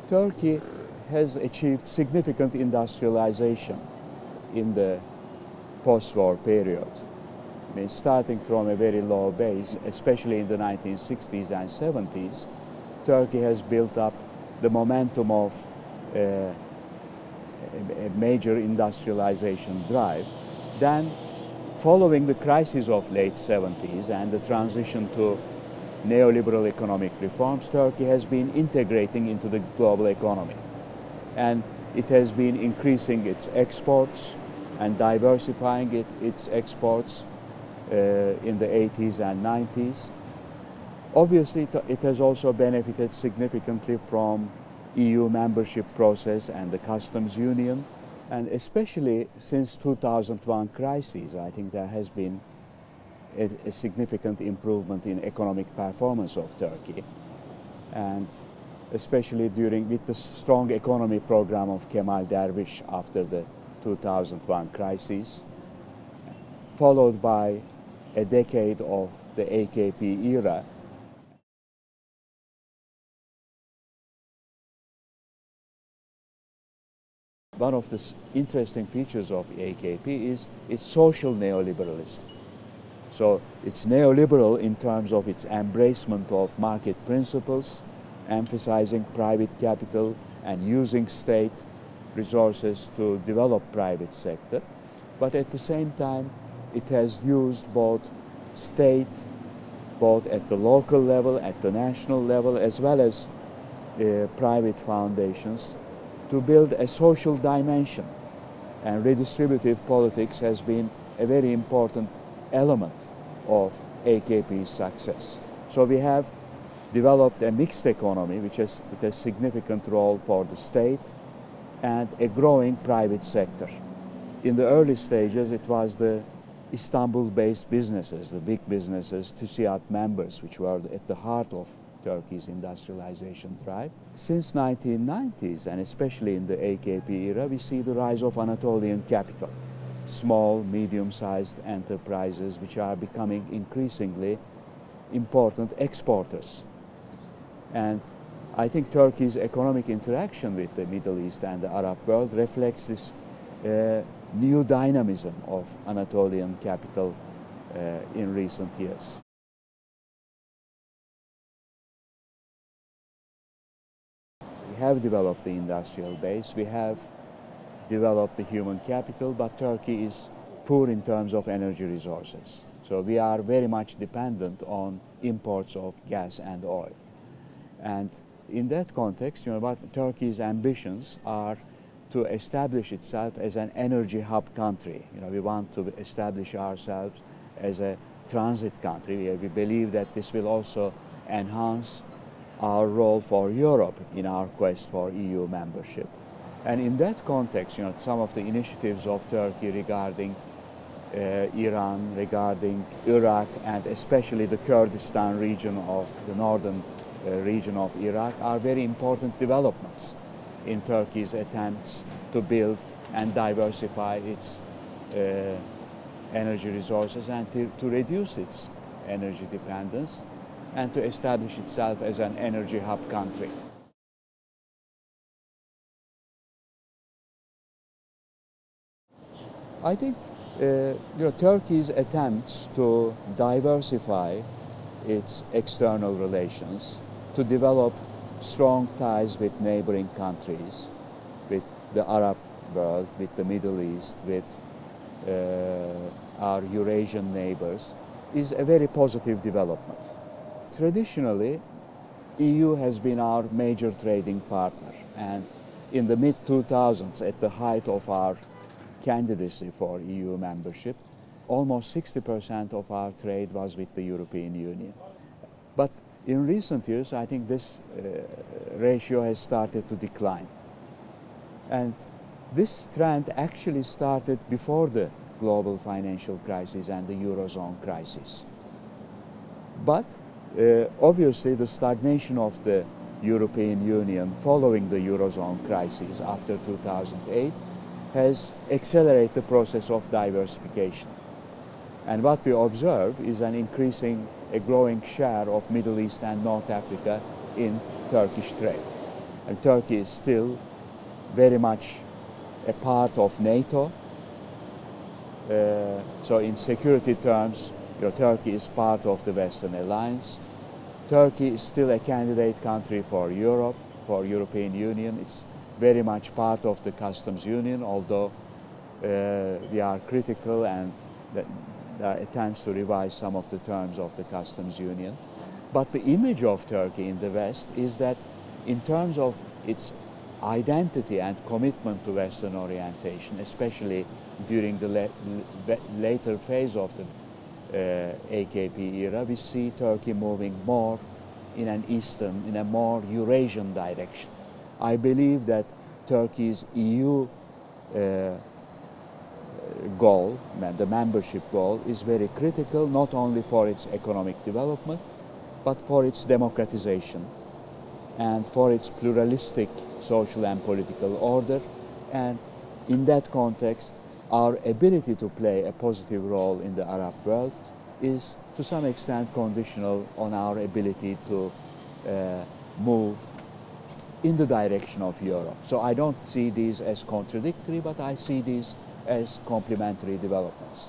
Turkey has achieved significant industrialization in the post-war period. I mean, starting from a very low base, especially in the 1960s and 70s, Turkey has built up the momentum of a major industrialization drive. Then, following the crisis of late 70s and the transition to neoliberal economic reforms, Turkey has been integrating into the global economy. And it has been increasing its exports and diversifying its exports in the 80s and 90s. Obviously, it has also benefited significantly from EU membership process and the customs union. And especially since 2001 crisis, I think there has been a significant improvement in economic performance of Turkey. And especially with the strong economy program of Kemal Dervish after the 2001 crisis, followed by a decade of the AKP era. One of the interesting features of AKP is its social neoliberalism. So it's neoliberal in terms of its embracement of market principles, emphasizing private capital and using state resources to develop private sector. But at the same time, it has used both at the local level, at the national level, as well as private foundations to build a social dimension. And redistributive politics has been a very important element of AKP's success. So we have developed a mixed economy with a significant role for the state and a growing private sector. In the early stages, it was the Istanbul-based businesses, the big businesses, TÜSİAD members, which were at the heart of Turkey's industrialization drive. Since 1990s, and especially in the AKP era, we see the rise of Anatolian capital, small, medium-sized enterprises which are becoming increasingly important exporters. And I think Turkey's economic interaction with the Middle East and the Arab world reflects this new dynamism of Anatolian capital in recent years. We have developed the industrial base, we have developed the human capital, but Turkey is poor in terms of energy resources. So we are very much dependent on imports of gas and oil. And in that context, Turkey's ambitions are to establish itself as an energy hub country. We want to establish ourselves as a transit country. We believe that this will also enhance our role for Europe in our quest for EU membership. And in that context, some of the initiatives of Turkey regarding Iran, regarding Iraq, and especially the Kurdistan region of the northern region of Iraq are very important developments in Turkey's attempts to build and diversify its energy resources and to reduce its energy dependence and to establish itself as an energy hub country. I think Turkey's attempts to diversify its external relations, to develop strong ties with neighboring countries, with the Arab world, with the Middle East, with our Eurasian neighbors, is a very positive development. Traditionally, EU has been our major trading partner, and in the mid-2000s, at the height of our candidacy for EU membership, almost 60% of our trade was with the European Union. But in recent years, I think this ratio has started to decline. And this trend actually started before the global financial crisis and the Eurozone crisis. But obviously, the stagnation of the European Union following the Eurozone crisis after 2008 has accelerated the process of diversification. And what we observe is a growing share of Middle East and North Africa in Turkish trade. And Turkey is still very much a part of NATO. So in security terms, Turkey is part of the Western Alliance. Turkey is still a candidate country for Europe, for European Union. It's very much part of the customs union, although we are critical and there are attempts to revise some of the terms of the customs union. But the image of Turkey in the West is that in terms of its identity and commitment to Western orientation, especially during the later phase of the AKP era, we see Turkey moving more in a more Eurasian direction. I believe that Turkey's EU goal, the membership goal, is very critical, not only for its economic development, but for its democratization and for its pluralistic social and political order. And in that context, our ability to play a positive role in the Arab world is to some extent conditional on our ability to move in the direction of Europe. So I don't see these as contradictory, but I see these as complementary developments.